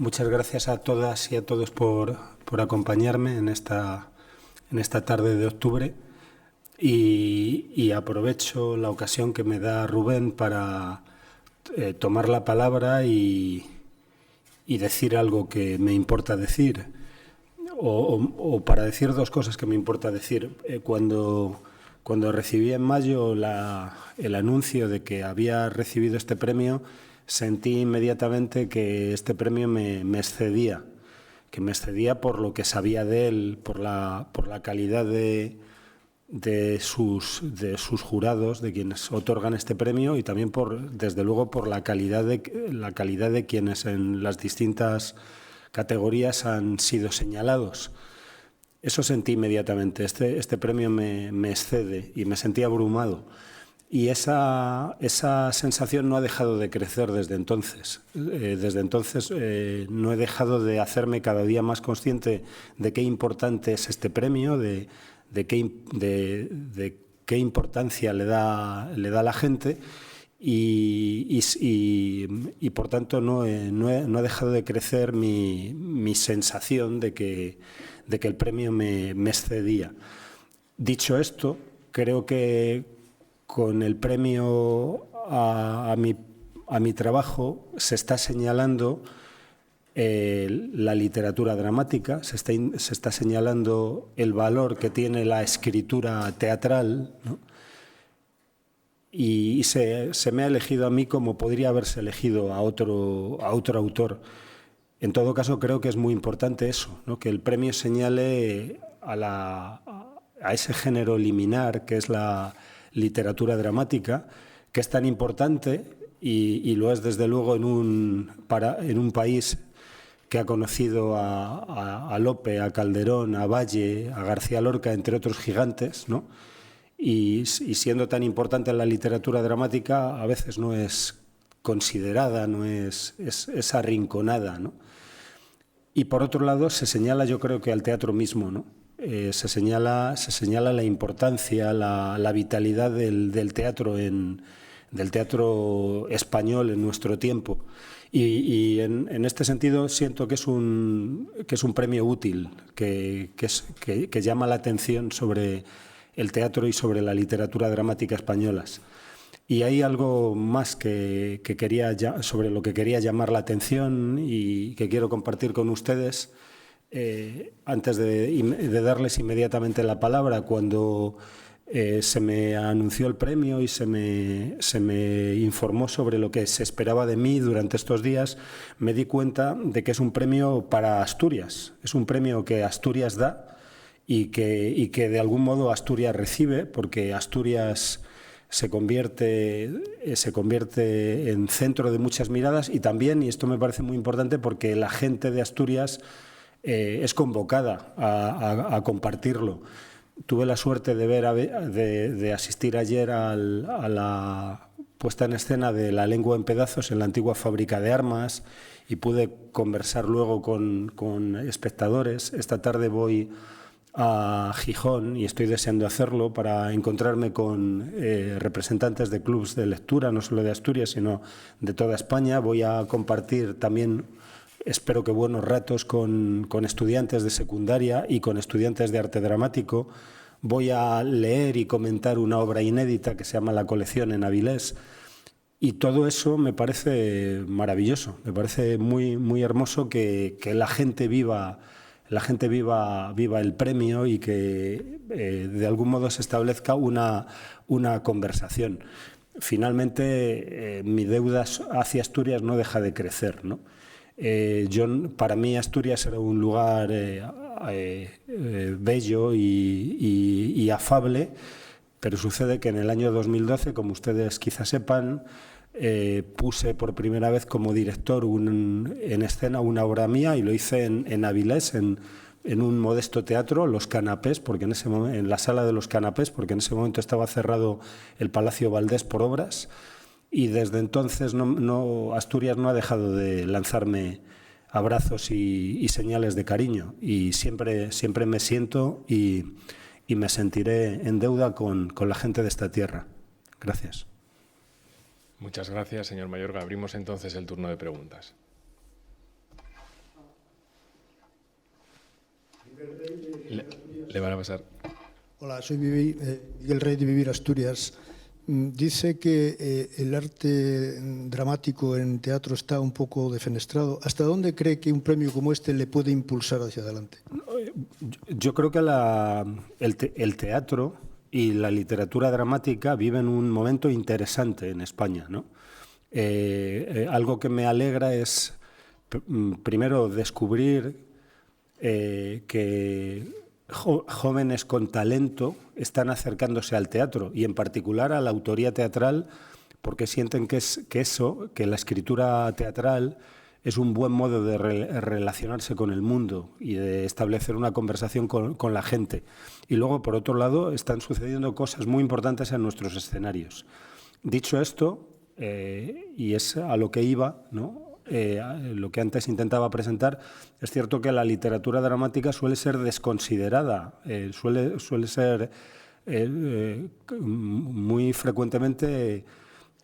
Muchas gracias a todas y a todos por acompañarme en esta tarde de octubre y aprovecho la ocasión que me da Rubén para tomar la palabra y decir algo que me importa decir o para decir dos cosas que me importa decir. Cuando recibí en mayo el anuncio de que había recibido este premio, sentí inmediatamente que este premio me excedía, por lo que sabía de él, por la calidad de sus jurados, de quienes otorgan este premio, y también desde luego por la calidad de quienes en las distintas categorías han sido señalados. Eso sentí inmediatamente. Este premio me excede y me sentí abrumado. Y esa sensación no ha dejado de crecer desde entonces. Desde entonces no he dejado de hacerme cada día más consciente de qué importante es este premio, de qué importancia le da a la gente y por tanto no ha dejado de crecer mi sensación de que el premio me excedía. Dicho esto, creo que con el premio a mi trabajo se está señalando la literatura dramática, se está señalando el valor que tiene la escritura teatral, ¿no? Y se me ha elegido a mí como podría haberse elegido a otro autor. En todo caso, creo que es muy importante eso, ¿no? Que el premio señale a ese género liminar que es la literatura dramática, que es tan importante y lo es desde luego en un país que ha conocido a Lope, a Calderón, a Valle, a García Lorca, entre otros gigantes, ¿no? Y siendo tan importante en la literatura dramática, a veces no es considerada, no es arrinconada, ¿no? Y por otro lado se señala, yo creo que al teatro mismo, ¿no? Se señala la importancia, la vitalidad del teatro español en nuestro tiempo. Y en este sentido siento que es un premio útil, que llama la atención sobre el teatro y sobre la literatura dramática españolas. Y hay algo más sobre lo que quería llamar la atención y que quiero compartir con ustedes. Antes de darles inmediatamente la palabra, cuando se me anunció el premio y se me informó sobre lo que se esperaba de mí durante estos días, me di cuenta de que es un premio para Asturias. Es un premio que Asturias da y que de algún modo Asturias recibe, porque Asturias se convierte en centro de muchas miradas y también, y esto me parece muy importante, porque la gente de Asturias es convocada a compartirlo. Tuve la suerte de asistir ayer a la puesta en escena de La lengua en pedazos en la antigua fábrica de armas y pude conversar luego con espectadores. Esta tarde voy a Gijón y estoy deseando hacerlo para encontrarme con representantes de clubs de lectura, no solo de Asturias, sino de toda España. Voy a compartir también, espero que buenos ratos, con estudiantes de secundaria y con estudiantes de arte dramático. Voy a leer y comentar una obra inédita que se llama La colección en Avilés. Y todo eso me parece maravilloso, me parece muy, muy hermoso que la gente viva el premio y que de algún modo se establezca una conversación. Finalmente, mi deuda hacia Asturias no deja de crecer, ¿no? Para mí Asturias era un lugar bello y afable, pero sucede que en el año 2012, como ustedes quizás sepan, puse por primera vez como director en escena una obra mía y lo hice en Avilés, en un modesto teatro, Los Canapés, porque en la sala de Los Canapés, porque en ese momento estaba cerrado el Palacio Valdés por obras. Y desde entonces Asturias no ha dejado de lanzarme abrazos y señales de cariño. Y siempre me siento y me sentiré en deuda con la gente de esta tierra. Gracias. Muchas gracias, señor Mayorga. Abrimos entonces el turno de preguntas. Le van a pasar. Hola, soy Miguel Rey de Vivir Asturias. Dice que el arte dramático en teatro está un poco defenestrado. ¿Hasta dónde cree que un premio como este le puede impulsar hacia adelante? Yo creo que el teatro y la literatura dramática viven un momento interesante en España, ¿no? Algo que me alegra es, primero, descubrir que jóvenes con talento están acercándose al teatro y en particular a la autoría teatral porque sienten que la escritura teatral es un buen modo de relacionarse con el mundo y de establecer una conversación con la gente. Y luego, por otro lado, están sucediendo cosas muy importantes en nuestros escenarios. Dicho esto, y es a lo que iba, ¿no? Lo que antes intentaba presentar, es cierto que la literatura dramática suele ser desconsiderada, suele ser muy frecuentemente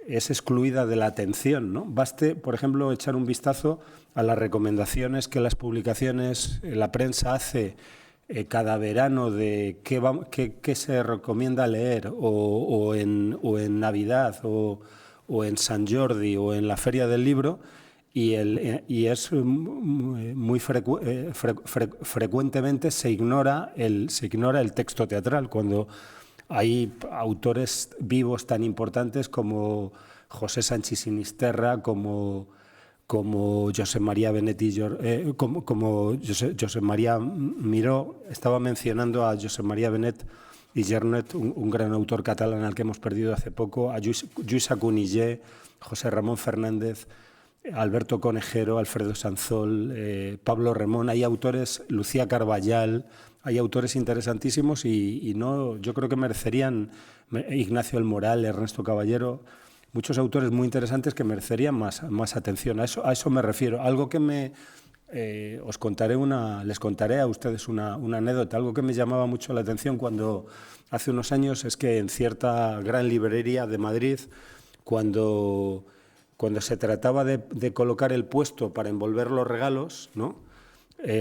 es excluida de la atención, ¿no? Baste, por ejemplo, echar un vistazo a las recomendaciones que las publicaciones, la prensa hace cada verano de qué se recomienda leer o en Navidad o en San Jordi o en la Feria del Libro y es muy frecuentemente se ignora el texto teatral cuando hay autores vivos tan importantes como José Sánchez Sinisterra, como Josep María Benet como Josep María Miró. Estaba mencionando a Josep María Benet i Gernet, un gran autor catalán al que hemos perdido hace poco, a Lluís Cunillé, José Ramón Fernández, Alberto Conejero, Alfredo Sanzol, Pablo Remón. Hay autores, Lucía Carballal, hay autores interesantísimos y no, yo creo que merecerían, Ignacio El Moral, Ernesto Caballero, muchos autores muy interesantes que merecerían más atención. A eso me refiero. Algo que les contaré a ustedes una anécdota. Algo que me llamaba mucho la atención cuando hace unos años es que en cierta gran librería de Madrid, cuando se trataba de colocar el puesto para envolver los regalos, ¿no?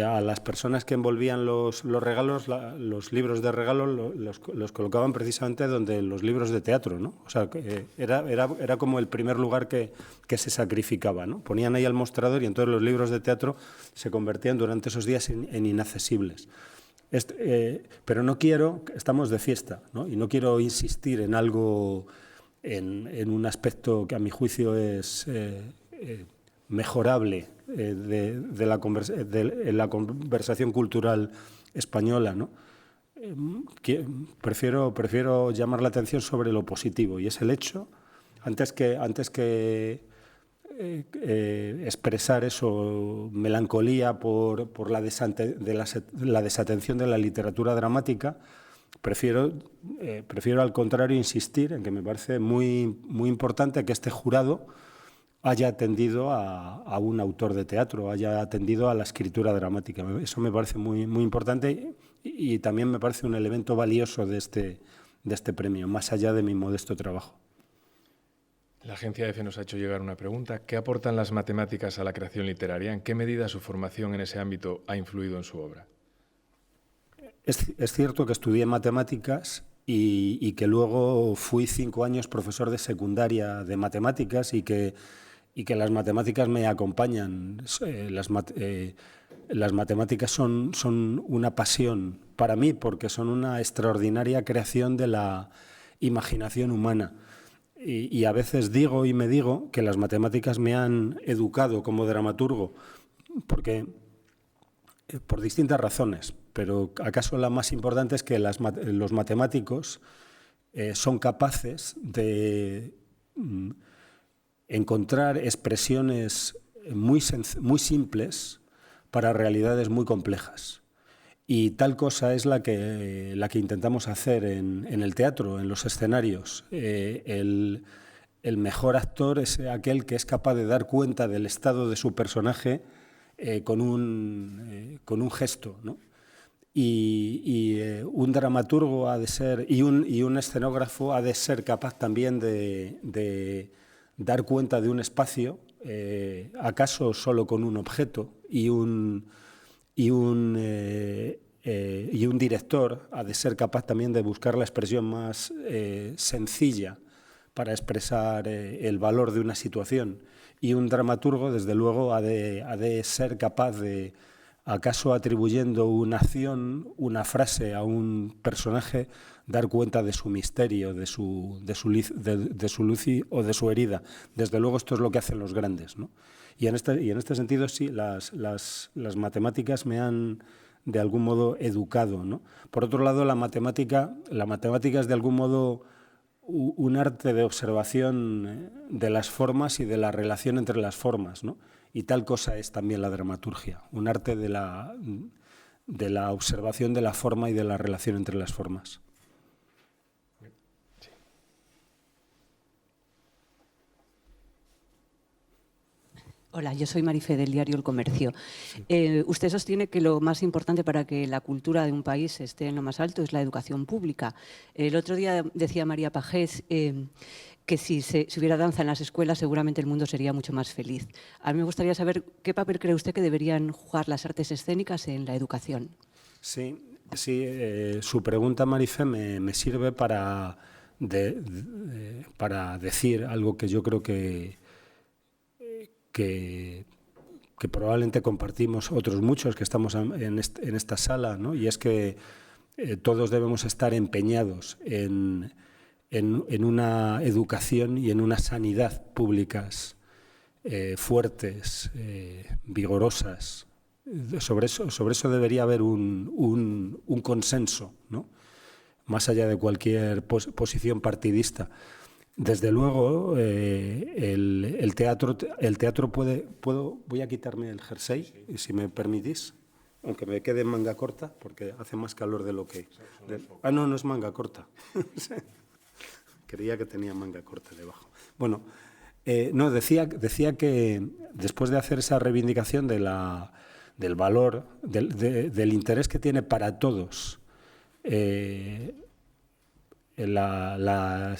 A las personas que envolvían los regalos, los libros de regalo, los colocaban precisamente donde los libros de teatro, ¿no? O sea, era como el primer lugar que se sacrificaba, ¿no? Ponían ahí al mostrador y entonces los libros de teatro se convertían durante esos días en inaccesibles. Pero no quiero, estamos de fiesta, ¿no? Y no quiero insistir en algo, en un aspecto que a mi juicio es mejorable de la conversación cultural española, ¿no? Prefiero llamar la atención sobre lo positivo y es el hecho, antes que expresar eso, melancolía por la desatención de la literatura dramática, prefiero al contrario insistir en que me parece muy, muy importante que este jurado haya atendido a un autor de teatro, haya atendido a la escritura dramática. Eso me parece muy, muy importante y también me parece un elemento valioso de este premio, más allá de mi modesto trabajo. La agencia EFE nos ha hecho llegar una pregunta. ¿Qué aportan las matemáticas a la creación literaria? ¿En qué medida su formación en ese ámbito ha influido en su obra? Es cierto que estudié matemáticas y que luego fui 5 años profesor de secundaria de matemáticas y que las matemáticas me acompañan. Las matemáticas son una pasión para mí porque son una extraordinaria creación de la imaginación humana. Y a veces digo y me digo que las matemáticas me han educado como dramaturgo porque por distintas razones, pero acaso la más importante es que los matemáticos son capaces de encontrar expresiones muy simples para realidades muy complejas. Y tal cosa es la que intentamos hacer en el teatro, en los escenarios. El mejor actor es aquel que es capaz de dar cuenta del estado de su personaje con un gesto, ¿no? Y un dramaturgo ha de ser, y un escenógrafo ha de ser capaz también de dar cuenta de un espacio, acaso solo con un objeto y un y un director ha de ser capaz también de buscar la expresión más sencilla para expresar el valor de una situación. Y un dramaturgo, desde luego, ha de ser capaz de, acaso atribuyendo una acción, una frase a un personaje, dar cuenta de su misterio, de su luz o de su herida. Desde luego esto es lo que hacen los grandes, ¿no? Y en este sentido sí, las matemáticas me han de algún modo educado, ¿no? Por otro lado, la matemática es de algún modo un arte de observación de las formas y de la relación entre las formas, ¿no? Y tal cosa es también la dramaturgia, un arte de la observación de la forma y de la relación entre las formas. Hola, yo soy Marife del diario El Comercio. Usted sostiene que lo más importante para que la cultura de un país esté en lo más alto es la educación pública. El otro día decía María Pagés que si hubiera danza en las escuelas seguramente el mundo sería mucho más feliz. A mí me gustaría saber qué papel cree usted que deberían jugar las artes escénicas en la educación. Sí, su pregunta, Marife, me sirve para decir algo que yo creo que probablemente compartimos otros muchos que estamos en esta sala, ¿no? Y es que todos debemos estar empeñados en una educación y en una sanidad públicas fuertes, vigorosas. Sobre eso debería haber un consenso, ¿no? Más allá de cualquier posición partidista. Desde luego, el teatro puede... Voy a quitarme el jersey, si me permitís, aunque me quede en manga corta, porque hace más calor de lo que... no es manga corta. Creía que tenía manga corta debajo. Bueno, decía que después de hacer esa reivindicación del valor, del interés que tiene para todos la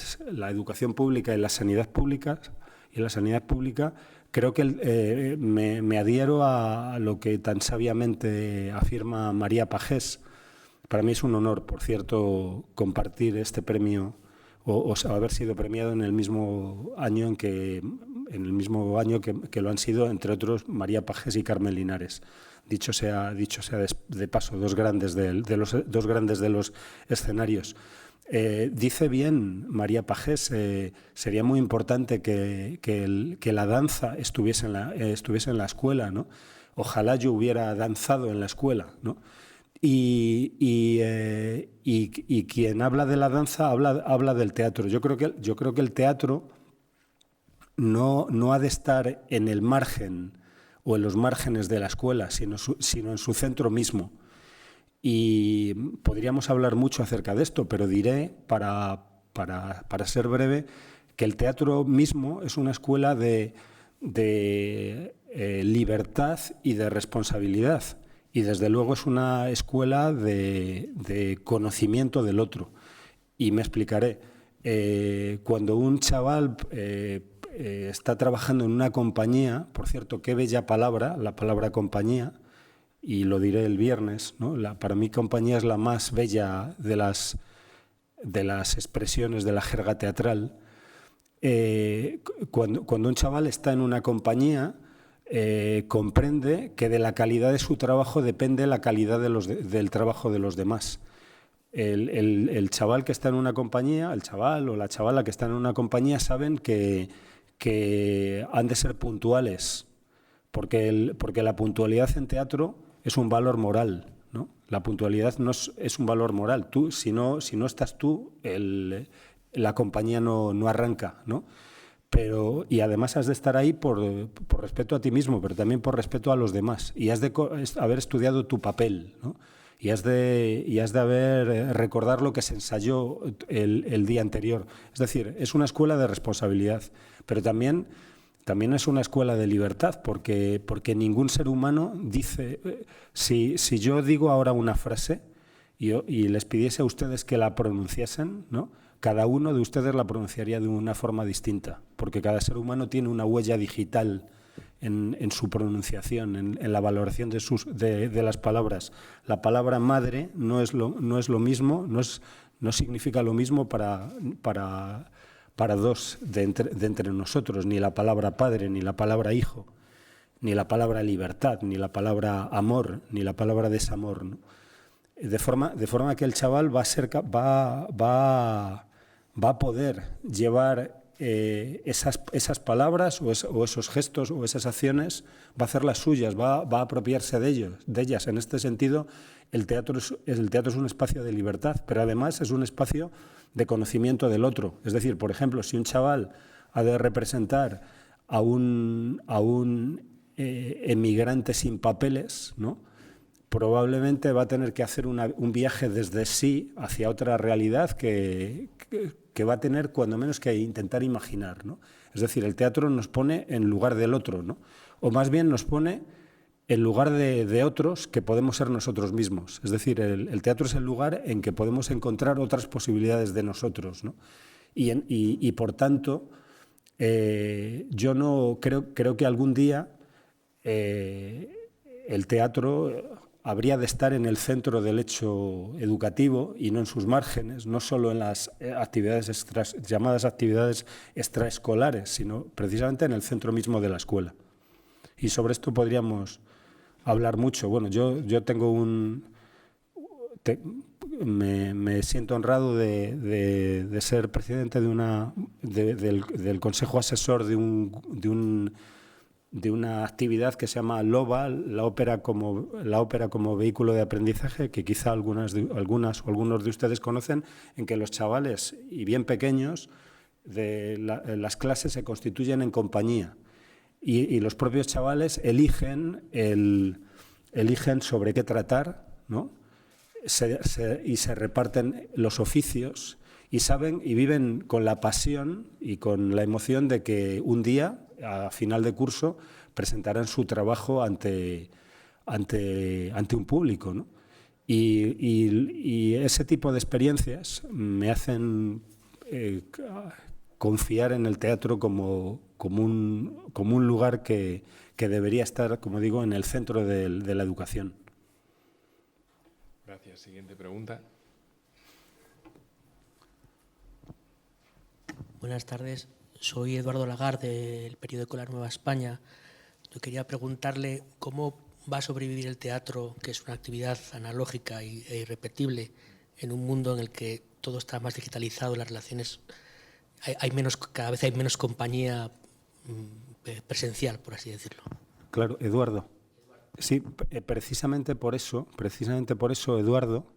educación pública y la sanidad pública, creo que me adhiero a lo que tan sabiamente afirma María Pagés. Para mí es un honor, por cierto, compartir este premio o haber sido premiado en el mismo año que lo han sido, entre otros, María Pagés y Carmen Linares. Dicho sea de paso, dos grandes de los escenarios. Dice bien María Pagés, sería muy importante que la danza estuviese en la escuela, ¿no? Ojalá yo hubiera danzado en la escuela, ¿no? Y quien habla de la danza habla del teatro. Yo creo que el teatro no ha de estar en el margen o en los márgenes de la escuela, sino en su centro mismo. Y podríamos hablar mucho acerca de esto, pero diré, para ser breve, que el teatro mismo es una escuela de libertad y de responsabilidad. Y desde luego es una escuela de conocimiento del otro. Y me explicaré. Cuando un chaval está trabajando en una compañía, por cierto, qué bella palabra, la palabra compañía, y lo diré el viernes, ¿no? Para mí compañía es la más bella de las expresiones de la jerga teatral. Cuando un chaval está en una compañía, comprende que de la calidad de su trabajo depende la calidad del trabajo de los demás. El chaval que está en una compañía, el chaval o la chavala que está en una compañía saben que han de ser puntuales, porque la puntualidad en teatro es un valor moral, ¿no? La puntualidad no es un valor moral. Si no estás tú, la compañía no arranca, ¿no? Y además has de estar ahí por respeto a ti mismo, pero también por respeto a los demás. Y has de haber estudiado tu papel, ¿no? Y has de recordar lo que se ensayó el día anterior. Es decir, es una escuela de responsabilidad, pero también es una escuela de libertad, porque ningún ser humano dice... Si yo digo ahora una frase y les pidiese a ustedes que la pronunciasen, ¿no? Cada uno de ustedes la pronunciaría de una forma distinta, porque cada ser humano tiene una huella digital en su pronunciación, en la valoración de las palabras. La palabra madre no es lo mismo, no significa lo mismo para dos de entre nosotros, ni la palabra padre, ni la palabra hijo, ni la palabra libertad, ni la palabra amor, ni la palabra desamor, ¿no? De forma que el chaval va a poder llevar esas palabras o esos gestos o esas acciones, va a hacerlas suyas, va a apropiarse de ellas. En este sentido, el teatro es un espacio de libertad, pero además es un espacio de conocimiento del otro. Es decir, por ejemplo, si un chaval ha de representar a un emigrante sin papeles, ¿no?, probablemente va a tener que hacer un viaje desde sí hacia otra realidad que va a tener cuando menos que intentar imaginar, ¿no? Es decir, el teatro nos pone en lugar del otro, ¿no? O más bien nos pone en lugar de otros que podemos ser nosotros mismos. Es decir, el teatro es el lugar en que podemos encontrar otras posibilidades de nosotros, ¿no? Y por tanto, yo no creo que algún día el teatro habría de estar en el centro del hecho educativo y no en sus márgenes, no solo en las llamadas actividades extraescolares, sino precisamente en el centro mismo de la escuela. Y sobre esto podríamos hablar mucho. Bueno, yo tengo me siento honrado de ser presidente del consejo asesor de una actividad que se llama LOVA, la ópera como vehículo de aprendizaje, que quizá algunos de ustedes conocen, en que los chavales, y bien pequeños, las clases se constituyen en compañía y los propios chavales eligen sobre qué tratar, ¿no? Y se reparten los oficios y saben y viven con la pasión y con la emoción de que un día, a final de curso, presentarán su trabajo ante un público, ¿no? Y ese tipo de experiencias me hacen confiar en el teatro como un lugar que debería estar, como digo, en el centro de la educación. Gracias. Siguiente pregunta. Buenas tardes. Soy Eduardo Lagarde, del periódico La Nueva España. Yo quería preguntarle cómo va a sobrevivir el teatro, que es una actividad analógica e irrepetible, en un mundo en el que todo está más digitalizado, las relaciones, cada vez hay menos compañía presencial, por así decirlo. Claro, Eduardo. Sí, precisamente por eso, Eduardo,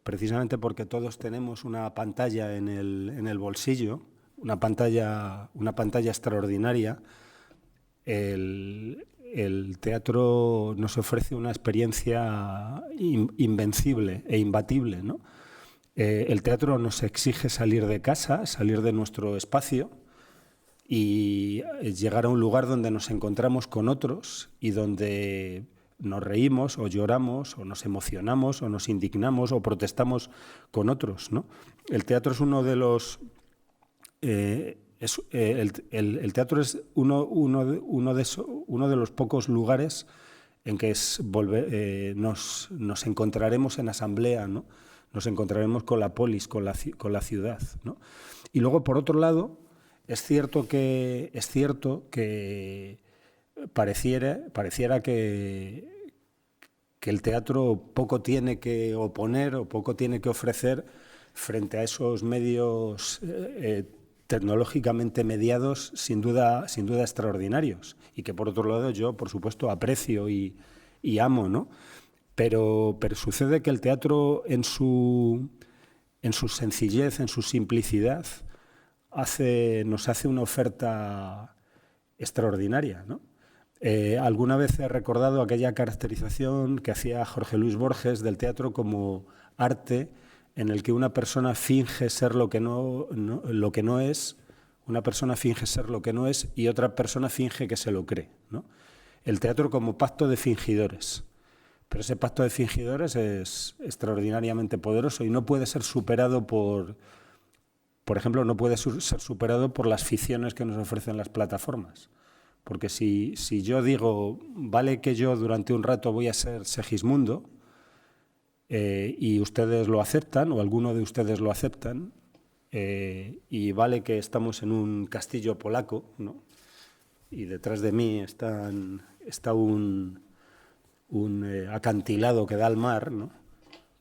precisamente porque todos tenemos una pantalla en el bolsillo, una pantalla extraordinaria, el teatro nos ofrece una experiencia invencible e imbatible, ¿no? El teatro nos exige salir de casa, salir de nuestro espacio y llegar a un lugar donde nos encontramos con otros y donde nos reímos o lloramos o nos emocionamos o nos indignamos o protestamos con otros, ¿no? El teatro es uno de los... el teatro es uno de los pocos lugares en que nos encontraremos en asamblea, ¿no? Nos encontraremos con la polis, con la ciudad, ¿no? Y luego, por otro lado, es cierto que pareciera que el teatro poco tiene que oponer o poco tiene que ofrecer frente a esos medios tecnológicamente mediados, sin duda extraordinarios, y que por otro lado yo, por supuesto, aprecio y amo, ¿no? Pero sucede que el teatro en su sencillez, en su simplicidad, nos hace una oferta extraordinaria, ¿no? Alguna vez he recordado aquella caracterización que hacía Jorge Luis Borges del teatro como arte en el que una persona finge ser lo que no es, una persona finge ser lo que no es y otra persona finge que se lo cree, ¿no? El teatro como pacto de fingidores. Pero ese pacto de fingidores es extraordinariamente poderoso y no puede ser superado por ejemplo, no puede ser superado por las ficciones que nos ofrecen las plataformas. Porque si yo digo, vale que yo durante un rato voy a ser Segismundo, y ustedes lo aceptan, o alguno de ustedes lo aceptan, y vale que estamos en un castillo polaco, ¿no? Y detrás de mí está un acantilado que da al mar, ¿no?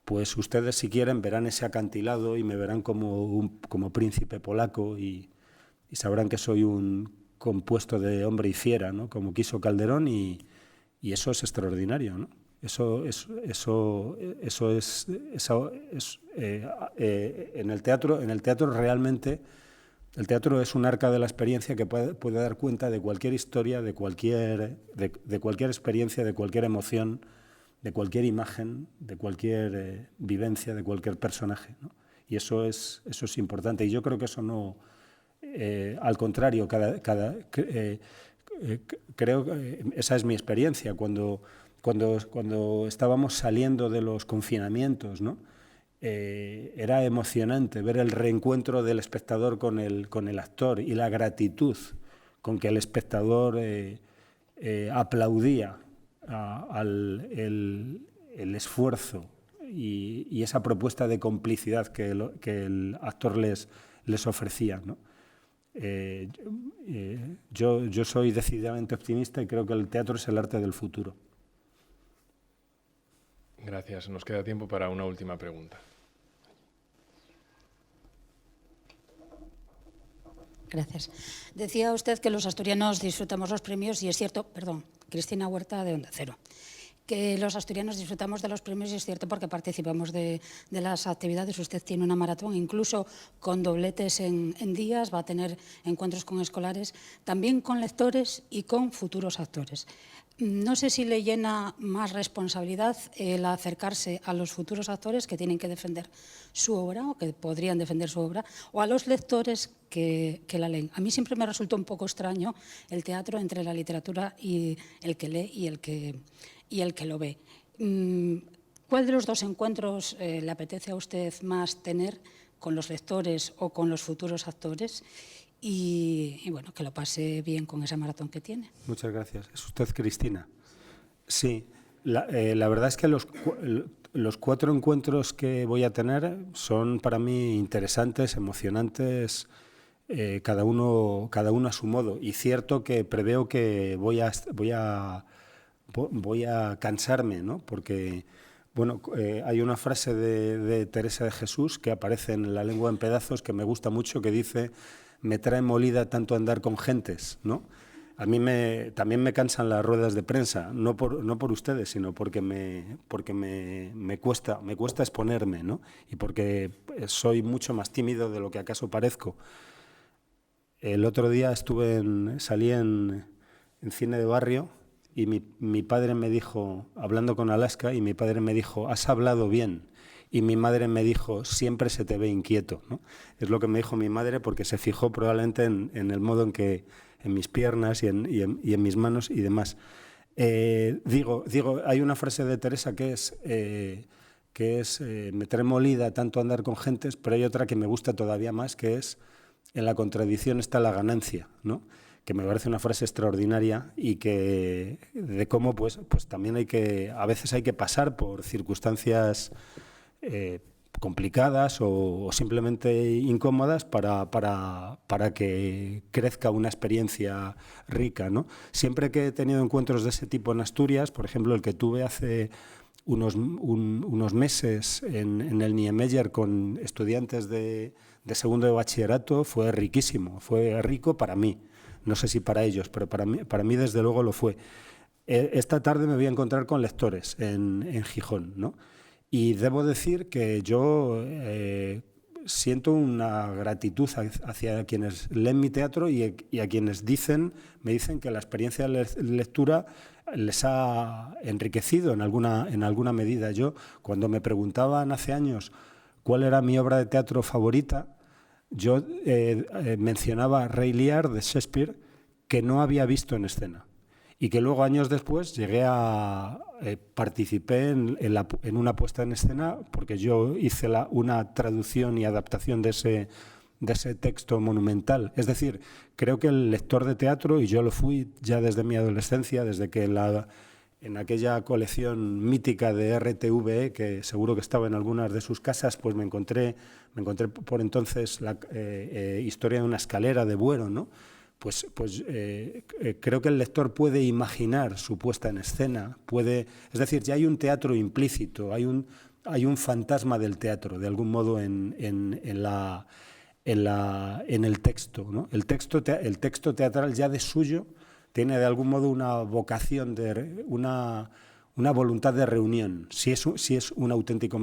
Pues ustedes, si quieren, verán ese acantilado y me verán como príncipe polaco y sabrán que soy un compuesto de hombre y fiera, ¿no? Como quiso Calderón, y eso es extraordinario, ¿no? En el teatro realmente, el teatro es un arca de la experiencia que puede dar cuenta de cualquier historia, de cualquier experiencia, de cualquier emoción, de cualquier imagen, de cualquier vivencia, de cualquier personaje, ¿no? Y eso es importante. Y yo creo que eso no, al contrario, creo que esa es mi experiencia. Cuando estábamos saliendo de los confinamientos, ¿no? Era emocionante ver el reencuentro del espectador con el actor y la gratitud con que el espectador aplaudía el esfuerzo y esa propuesta de complicidad que el actor les ofrecía, ¿no? Yo soy decididamente optimista y creo que el teatro es el arte del futuro. Gracias. Nos queda tiempo para una última pregunta. Gracias. Decía usted que los asturianos disfrutamos los premios y es cierto, perdón, Cristina Huerta de Onda Cero, que los asturianos disfrutamos de los premios y es cierto porque participamos de las actividades. Usted tiene una maratón, incluso con dobletes en días, va a tener encuentros con escolares, también con lectores y con futuros actores. No sé si le llena más responsabilidad el acercarse a los futuros actores que tienen que defender su obra o que podrían defender su obra, o a los lectores que la leen. A mí siempre me resulta un poco extraño el teatro entre la literatura y el que lee y el que lo ve. ¿Cuál de los dos encuentros le apetece a usted más tener con los lectores o con los futuros actores? Y bueno, que lo pase bien con esa maratón que tiene. Muchas gracias. ¿Es usted Cristina? Sí. La verdad es que los 4 encuentros que voy a tener son para mí interesantes, emocionantes, cada uno a su modo. Y cierto que preveo que voy a cansarme, ¿no? Porque bueno, hay una frase de Teresa de Jesús que aparece en La lengua en pedazos que me gusta mucho, que dice: me trae molida tanto andar con gentes, ¿no? A mí también me cansan las ruedas de prensa, no por ustedes, sino porque me cuesta exponerme, ¿no? Y porque soy mucho más tímido de lo que acaso parezco. El otro día salí en cine de barrio y mi padre me dijo, hablando con Alaska, y mi padre me dijo: has hablado bien. Y mi madre me dijo: siempre se te ve inquieto, ¿no? Es lo que me dijo mi madre, porque se fijó probablemente en el modo en mis piernas y en mis manos y demás. Digo, hay una frase de Teresa que es me trae molida tanto andar con gentes, pero hay otra que me gusta todavía más, que es: en la contradicción está la ganancia, ¿no? Que me parece una frase extraordinaria y que de cómo pues también a veces hay que pasar por circunstancias complicadas o simplemente incómodas para que crezca una experiencia rica, ¿no? Siempre que he tenido encuentros de ese tipo en Asturias, por ejemplo el que tuve hace unos meses en el Niemeyer con estudiantes de segundo de bachillerato, fue riquísimo, fue rico para mí. No sé si para ellos, pero para mí desde luego lo fue. Esta tarde me voy a encontrar con lectores en Gijón, ¿no? Y debo decir que yo siento una gratitud hacia quienes leen mi teatro y a quienes me dicen que la experiencia de lectura les ha enriquecido en alguna medida. Yo, cuando me preguntaban hace años cuál era mi obra de teatro favorita, yo mencionaba Rey Lear de Shakespeare, que no había visto en escena. Y que luego, años después, participé en una puesta en escena, porque yo hice una traducción y adaptación de de ese texto monumental. Es decir, creo que el lector de teatro, y yo lo fui ya desde mi adolescencia, desde que en aquella colección mítica de RTVE, que seguro que estaba en algunas de sus casas, pues me encontré por entonces la historia de una escalera de Buero, ¿no? Pues creo que el lector puede imaginar su puesta en escena, es decir, ya hay un teatro implícito, hay un fantasma del teatro, de algún modo en el texto, ¿no? El texto teatral ya de suyo tiene de algún modo una vocación, una voluntad de reunión, si es un auténtico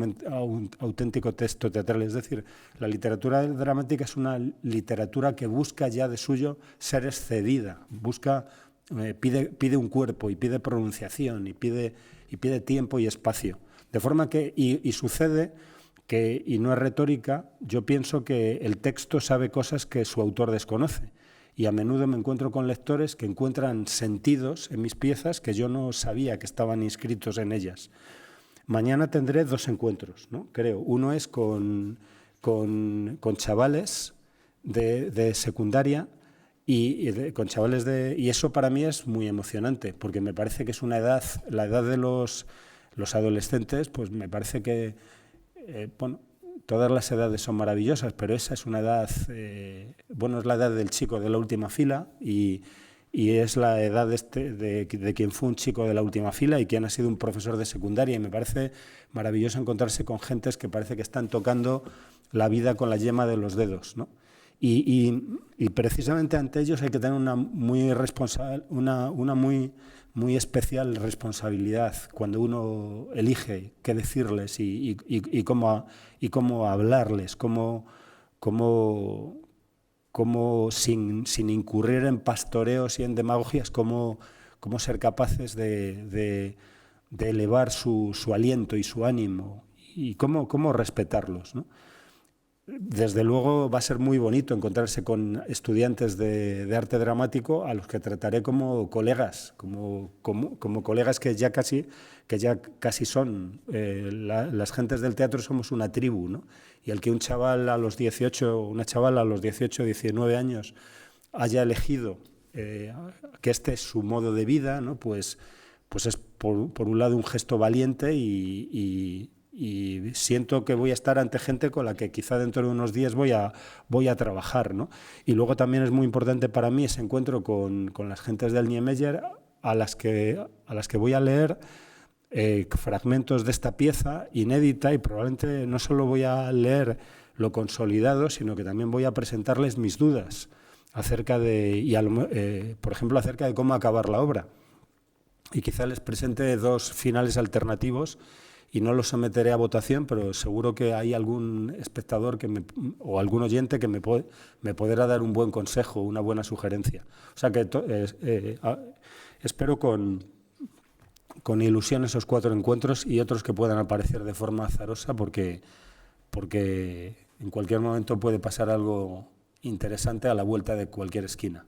texto teatral. Es decir, la literatura dramática es una literatura que busca ya de suyo ser excedida, pide un cuerpo y pide pronunciación y pide tiempo y espacio. De forma que, y sucede que, y no es retórica, yo pienso que el texto sabe cosas que su autor desconoce. Y a menudo me encuentro con lectores que encuentran sentidos en mis piezas que yo no sabía que estaban inscritos en ellas. Mañana tendré 2 encuentros, ¿no? Creo. Uno es con chavales de secundaria con chavales y eso para mí es muy emocionante, porque me parece que es una edad, la edad de los adolescentes, pues me parece que, bueno, todas las edades son maravillosas, pero esa es una edad, es la edad del chico de la última fila y es la edad de quien fue un chico de la última fila y quien ha sido un profesor de secundaria, y me parece maravilloso encontrarse con gentes que parece que están tocando la vida con la yema de los dedos, ¿no? Y precisamente ante ellos hay que tener una muy especial responsabilidad cuando uno elige qué decirles y cómo hablarles, cómo sin incurrir en pastoreos y en demagogias, cómo ser capaces de elevar su aliento y su ánimo y cómo respetarlos, ¿no? Desde luego va a ser muy bonito encontrarse con estudiantes de arte dramático a los que trataré como colegas, como colegas que ya casi son. Las gentes del teatro somos una tribu, ¿no? Y el que una chavala a los 18, 19 años haya elegido que este es su modo de vida, ¿no? Pues es por un lado un gesto valiente y siento que voy a estar ante gente con la que quizá dentro de unos días voy a trabajar, ¿no? Y luego también es muy importante para mí ese encuentro con las gentes del Niemeyer a las que voy a leer fragmentos de esta pieza inédita, y probablemente no solo voy a leer lo consolidado, sino que también voy a presentarles mis dudas acerca por ejemplo, acerca de cómo acabar la obra. Y quizá les presente 2 finales alternativos y no los someteré a votación, pero seguro que hay algún espectador o algún oyente que me podrá dar un buen consejo, una buena sugerencia. O sea que espero con ilusión esos 4 encuentros y otros que puedan aparecer de forma azarosa, porque en cualquier momento puede pasar algo interesante a la vuelta de cualquier esquina.